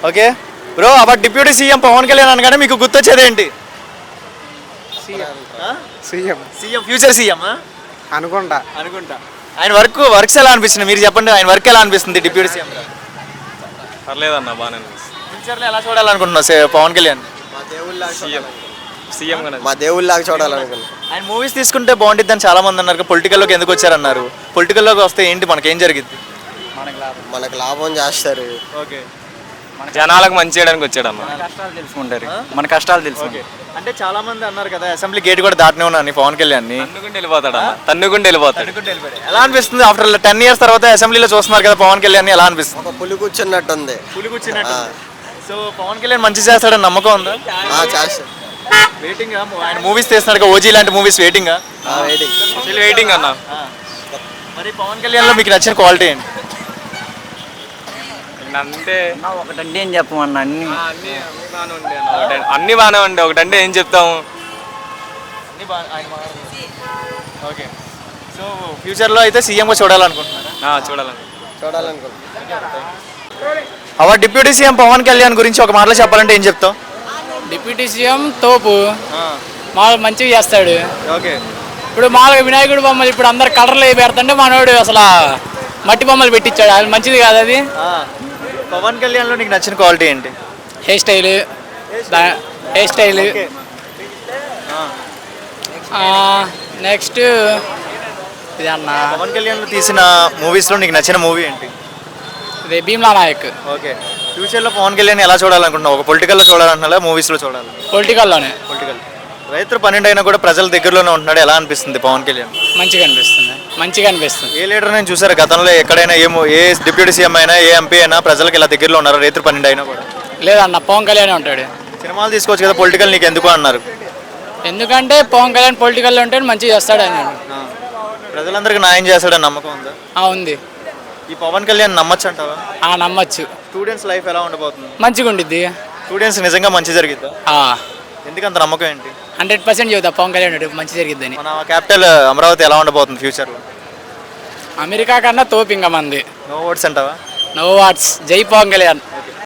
Okay bro, అప్పుడు deputy CM Pawan Kalyan అనగానే మీకు గుర్తొచ్చేది ఏంటి? సీఎం సీఎం, ఫ్యూచర్ సీఎం అనుకుంటా. ఆయన వర్క్స్ ఎలా అనిపిస్తుంది మీరు చెప్పండి? ఆయన వర్క్ ఎలా అనిపిస్తుంది డిప్యూటీ సీఎం? పర్లేదన్న బాగానే అనిపిస్తుంది. ఫ్యూచర్లో ఎలా చూడాలనుకుంటున్నావు పవన్ కళ్యాణ్? సీఎం మా దేవుళ్ళలాగా చూడాలనుకున్నా. ఆయన మూవీస్ తీసుకుంటే బాగుంటుంది అని చాలా మంది అన్నారు. పొలిటికల్లోకి ఎందుకు వచ్చారన్నారు? పొలిటికల్లోకి వస్తే ఏంటి మనకేం జరిగింది? మనకు లాభం చేస్తారు. ఓకే, జనాలకు మంచి చేయడానికి వచ్చాడన్న. మన కష్టాలు తెలుసుకుంటారు. అంటే చాలా మంది అన్నారు కదా అసెంబ్లీ గేట్ కూడా దాటనే ఉన్నాను పవన్ కళ్యాణ్ ని. తన్నుకుంటూ వెళ్ళిపోతాడు. ఎలా అనిపిస్తుంది ఆఫ్టర్ 10 years తర్వాత అసెంబ్లీలో చూస్తున్నారు కదా పవన్ కళ్యాణ్ ని, ఎలా అనిపిస్తుంది? ఒక పులి కూర్చున్నట్టుంది. సో పవన్ కళ్యాణ్ మంచి చేస్తాడని నమ్మకం ఉందా? చేస్తారు. వెయిటింగ్ ఆయన మూవీస్ తీస్తున్నాడు, ఓజీ లాంటి మూవీస్ వెయిటింగ్ వెయిటింగ్ అన్న. మరి పవన్ కళ్యాణ్ లో మీకు నచ్చిన క్వాలిటీ ఏంటి? అంటే ఒకటంటే ఏం చెప్పమన్నా అన్ని బాగానే ఉండే, ఒకటంటే ఏం చెప్తాము. ఓకే, సో ఫ్యూచర్లో అయితే సీఎంగా చూడాలనుకుంటున్నారా? చూడాలనుకుంటున్నా. Our deputy CM Pawan Kalyan గురించి ఒక మాటలో చెప్పాలంటే ఏం చెప్తావు? డిప్యూటీ సీఎం తోపు, మామూలు మంచిగా చేస్తాడు. ఓకే, ఇప్పుడు మామూలుగా వినాయకుడు బొమ్మలు ఇప్పుడు అందరు కలర్లు పెడతాంటే మనోడు అసలు మట్టి బొమ్మలు పెట్టించాడు, అది మంచిది కాదు. అది పవన్ కళ్యాణ్లో నీకు నచ్చిన క్వాలిటీ ఏంటి? Hair style. నెక్స్ట్ ఇది అన్న పవన్ కళ్యాణ్ తీసిన మూవీస్లో నీకు నచ్చిన మూవీ ఏంటి? ఇది భీమ్లా నాయక్. ఓకే, ఫ్యూచర్లో పవన్ కళ్యాణ్ ఎలా చూడాలనుకుంటున్నావు? ఒక పొలిటికల్లో చూడాలన్నా మూవీస్లో చూడాలి? పొలిటికల్లోనే. రైతు 12 అయినా కూడా ప్రజల దగ్గరలోనే ఉంటున్నాడు, ఎలా అనిపిస్తుంది పవన్ కళ్యాణ్? మంచిగా అనిపిస్తుంది. ఏ లీడర్ నేను చూసారు గతంలో ఎక్కడైనా ఏ డిప్యూటీ సీఎం అయినా ఏ ఎంపీ అయినా ప్రజలకు ఇలా దగ్గరలో ఉన్నారు? రైతు 12 అయినా కూడా లేదన్న, పవన్ కళ్యాణ్ ఉంటాడు. సినిమాలు తీసుకోవచ్చు కదా, పొలిటికల్ నీకు ఎందుకు అన్నారు? ఎందుకంటే పవన్ కళ్యాణ్ పొలిటికల్లో ఉంటే మంచిగా చేస్తాడు అని. ప్రజలందరికీ న్యాయం చేస్తాడని నమ్మకం ఉందా? ఉంది. ఈ పవన్ కళ్యాణ్ నమ్మచ్చు అంటావా? నమ్మచ్చు. స్టూడెంట్స్ లైఫ్ ఎలా ఉండబోతుంది? మంచిగా ఉండిద్ది. స్టూడెంట్స్ నిజంగా మంచి జరిగిద్దా? ఎందుకంత నమ్మకం ఏంటి? 100% చెబుతా పవన్ కళ్యాణ్ మంచి జరిగిద్దని. మన క్యాపిటల్ అమరావతి ఎలా ఉండబోతుంది ఫ్యూచర్లో? అమెరికా కన్నా తోపు ఇంకా మంది. నో వర్డ్స్ అంటావా? Know what's. జై పవన్ కళ్యాణ్.